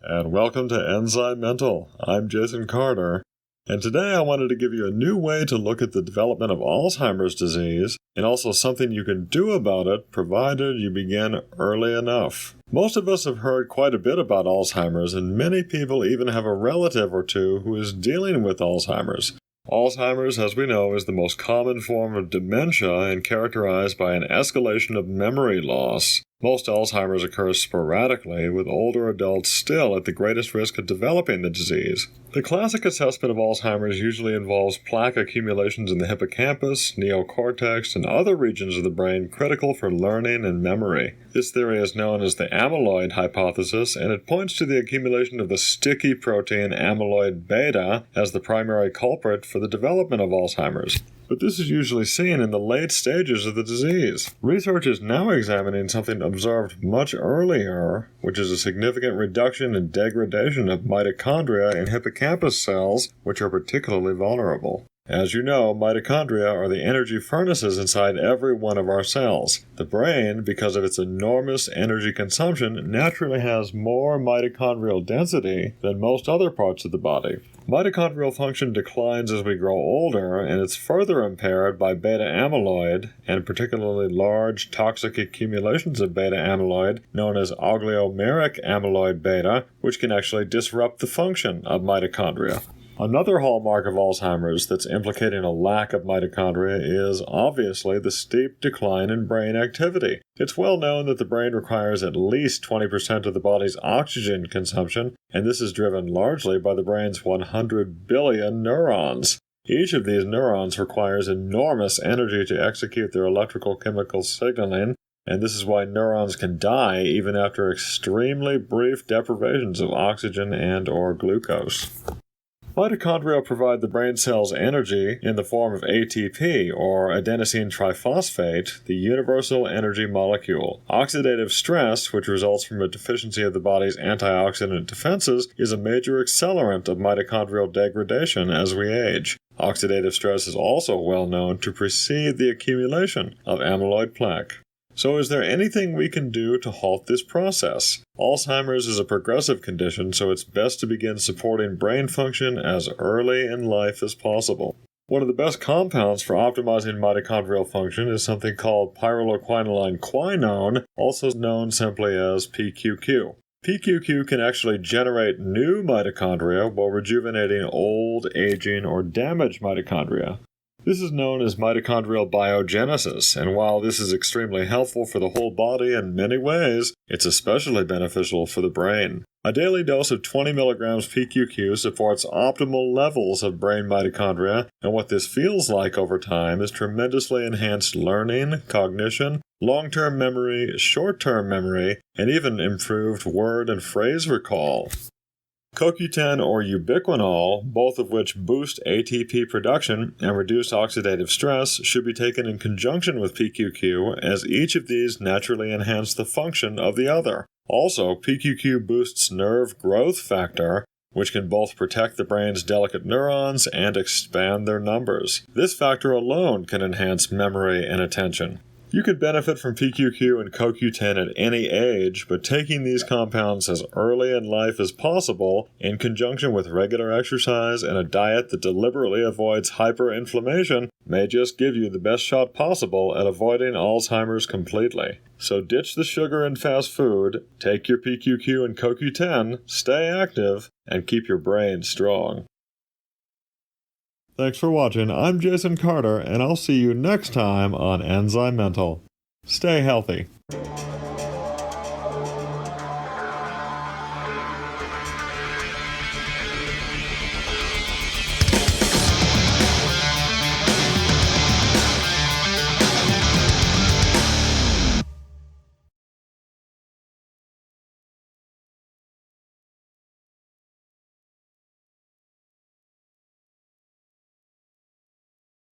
and welcome to ENZYMENTAL. I'm Jason Carter, and today I wanted to give you a new way to look at the development of Alzheimer's disease, and also something you can do about it, provided you begin early enough. Most of us have heard quite a bit about Alzheimer's, and many people even have a relative or two who is dealing with Alzheimer's. Alzheimer's, as we know, is the most common form of dementia and characterized by an escalation of memory loss. Most Alzheimer's occurs sporadically, with older adults still at the greatest risk of developing the disease. The classic assessment of Alzheimer's usually involves plaque accumulations in the hippocampus, neocortex, and other regions of the brain critical for learning and memory. This theory is known as the Amyloid Hypothesis, and it points to the accumulation of the sticky protein amyloid beta as the primary culprit for the development of Alzheimer's. But this is usually seen in the late stages of the disease. Research is now examining something observed much earlier, which is a significant reduction in degradation of mitochondria in hippocampus cells, which are particularly vulnerable. As you know, mitochondria are the energy furnaces inside every one of our cells. The brain, because of its enormous energy consumption, naturally has more mitochondrial density than most other parts of the body. Mitochondrial function declines as we grow older, and it's further impaired by beta amyloid, and particularly large toxic accumulations of beta amyloid, known as oligomeric amyloid beta, which can actually disrupt the function of mitochondria. Another hallmark of Alzheimer's that's implicating a lack of mitochondria is obviously the steep decline in brain activity. It's well known that the brain requires at least 20% of the body's oxygen consumption, and this is driven largely by the brain's 100 billion neurons. Each of these neurons requires enormous energy to execute their electrical chemical signaling, and this is why neurons can die even after extremely brief deprivations of oxygen and/or glucose. Mitochondria provide the brain cells energy in the form of ATP, or adenosine triphosphate, the universal energy molecule. Oxidative stress, which results from a deficiency of the body's antioxidant defenses, is a major accelerant of mitochondrial degradation as we age. Oxidative stress is also well known to precede the accumulation of amyloid plaque. So is there anything we can do to halt this process? Alzheimer's is a progressive condition, so it's best to begin supporting brain function as early in life as possible. One of the best compounds for optimizing mitochondrial function is something called pyrroloquinoline quinone, also known simply as PQQ. PQQ can actually generate new mitochondria while rejuvenating old, aging, or damaged mitochondria. This is known as mitochondrial biogenesis, and while this is extremely helpful for the whole body in many ways, it's especially beneficial for the brain. A daily dose of 20 mg PQQ supports optimal levels of brain mitochondria, and what this feels like over time is tremendously enhanced learning, cognition, long-term memory, short-term memory, and even improved word and phrase recall. CoQ10 or ubiquinol, both of which boost ATP production and reduce oxidative stress, should be taken in conjunction with PQQ, as each of these naturally enhance the function of the other. Also, PQQ boosts nerve growth factor, which can both protect the brain's delicate neurons and expand their numbers. This factor alone can enhance memory and attention. You could benefit from PQQ and CoQ10 at any age, but taking these compounds as early in life as possible, in conjunction with regular exercise and a diet that deliberately avoids hyperinflammation, may just give you the best shot possible at avoiding Alzheimer's completely. So ditch the sugar and fast food, take your PQQ and CoQ10, stay active, and keep your brain strong. Thanks for watching. I'm Jason Carter, and I'll see you next time on ENZYMENTAL. Stay healthy.